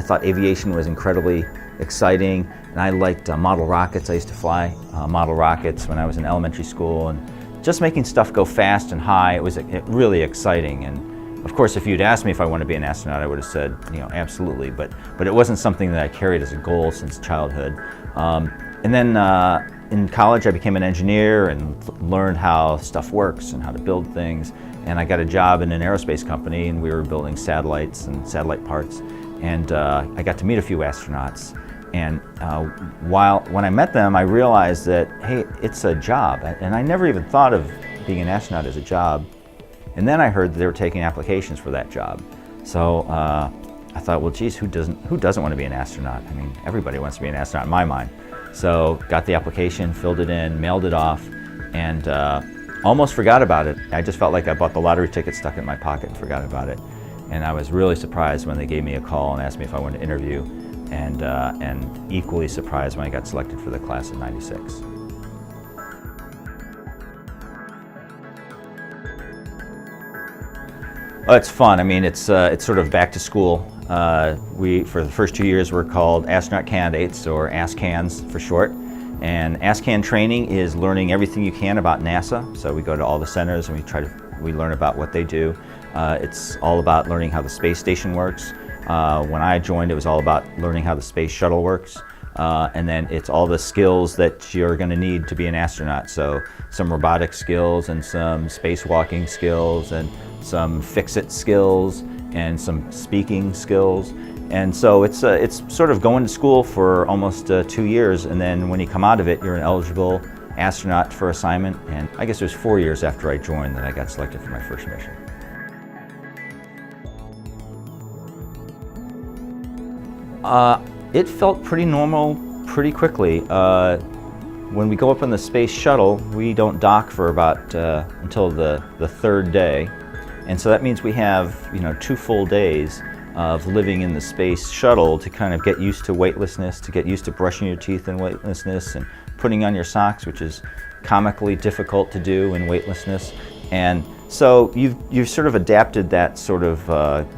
thought aviation was incredibly exciting, and I liked model rockets. I used to fly model rockets when I was in elementary school, and just making stuff go fast and high, it was really exciting. And of course, if you'd asked me if I wanted to be an astronaut, I would have said, absolutely, but it wasn't something that I carried as a goal since childhood. And then in college, I became an engineer and learned how stuff works and how to build things. And I got a job in an aerospace company, and we were building satellites and satellite parts. And I got to meet a few astronauts. And when I met them, I realized that, hey, it's a job. And I never even thought of being an astronaut as a job. And then I heard that they were taking applications for that job. So I thought, well, geez, who doesn't want to be an astronaut? I mean, everybody wants to be an astronaut in my mind. So got the application, filled it in, mailed it off, and almost forgot about it. I just felt like I bought the lottery ticket, stuck it in my pocket, and forgot about it. And I was really surprised when they gave me a call and asked me if I wanted to interview, and equally surprised when I got selected for the class of '96. Oh, it's fun. I mean, it's sort of back to school. For the first 2 years, we're called astronaut candidates, or ASCANs for short. And ASCAN training is learning everything you can about NASA. So we go to all the centers and we learn about what they do. It's all about learning how the space station works. When I joined, it was all about learning how the space shuttle works. And then it's all the skills that you're going to need to be an astronaut. So some robotic skills and some spacewalking skills and some fix-it skills and some speaking skills. And so it's sort of going to school for almost 2 years, and then when you come out of it, you're an eligible astronaut for assignment. And I guess it was 4 years after I joined that I got selected for my first mission. It felt pretty normal pretty quickly. When we go up on the space shuttle, we don't dock for about until the third day. And so that means we have 2 full days of living in the space shuttle to kind of get used to weightlessness, to get used to brushing your teeth in weightlessness and putting on your socks, which is comically difficult to do in weightlessness. And so you've sort of adapted that sort of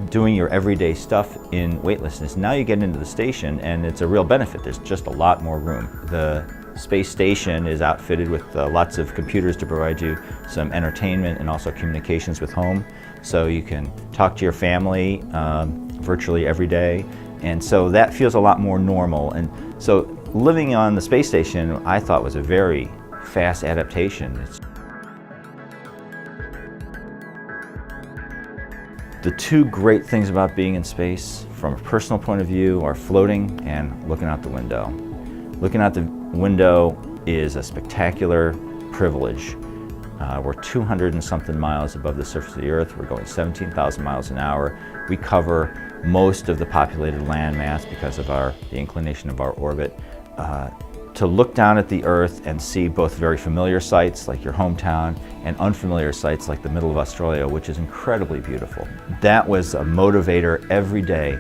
doing your everyday stuff in weightlessness. Now you get into the station and it's a real benefit. There's just a lot more room. The space station is outfitted with lots of computers to provide you some entertainment and also communications with home. So you can talk to your family virtually every day. And so that feels a lot more normal. And so living on the space station, I thought, was a very fast adaptation. The 2 great things about being in space, from a personal point of view, are floating and looking out the window. Looking out the window is a spectacular privilege. We're 200 and something miles above the surface of the Earth. We're going 17,000 miles an hour. We cover most of the populated landmass because of the inclination of our orbit. To look down at the Earth and see both very familiar sights like your hometown and unfamiliar sights like the middle of Australia, which is incredibly beautiful. That was a motivator every day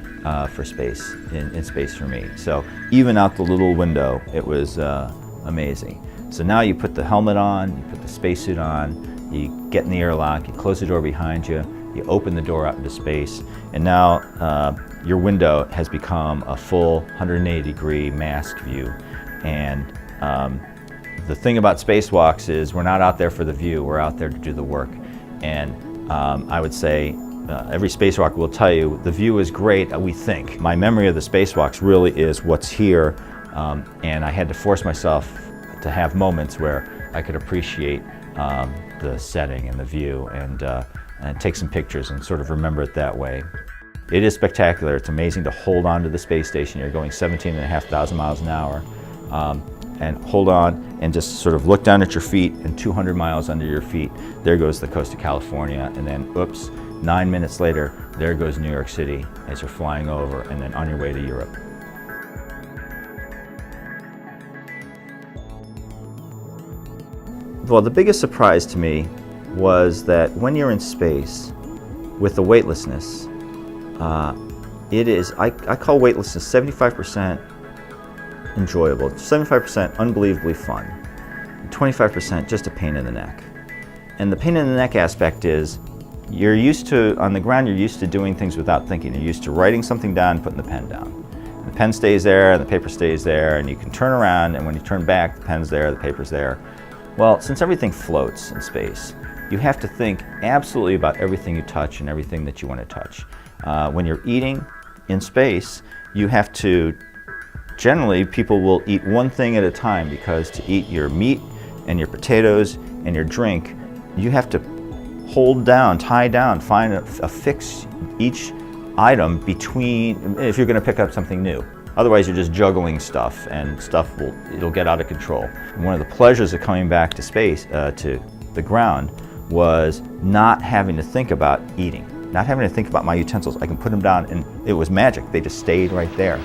for space, in space for me. So even out the little window, it was amazing. So now you put the helmet on, you put the spacesuit on, you get in the airlock, you close the door behind you, you open the door out into space, and now your window has become a full 180-degree mask view. And the thing about spacewalks is we're not out there for the view, we're out there to do the work. And I would say every spacewalk will tell you the view is great, we think. My memory of the spacewalks really is what's here, and I had to force myself to have moments where I could appreciate the setting and the view and take some pictures and sort of remember it that way. It is spectacular. It's amazing to hold on to the space station. You're going 17,500 miles an hour. And hold on and just sort of look down at your feet, and 200 miles under your feet, there goes the coast of California, and then, oops, 9 minutes later, there goes New York City as you're flying over and then on your way to Europe. Well, the biggest surprise to me was that when you're in space with the weightlessness, I call weightlessness 75% enjoyable, 75% unbelievably fun, and 25% just a pain in the neck. And the pain in the neck aspect is You're used to, on the ground, you're used to doing things without thinking. You're used to writing something down and putting the pen down. The pen stays there, and the paper stays there, and you can turn around, and when you turn back, the pen's there, the paper's there. Well, since everything floats in space, you have to think absolutely about everything you touch and everything that you want to touch. When you're eating in space, you have to, generally, people will eat one thing at a time, because to eat your meat and your potatoes and your drink, you have to hold down, tie down, find affix each item between, if you're going to pick up something new. Otherwise, you're just juggling stuff, and it'll get out of control. And one of the pleasures of coming back to space, to the ground, was not having to think about eating, not having to think about my utensils. I can put them down, and it was magic. They just stayed right there.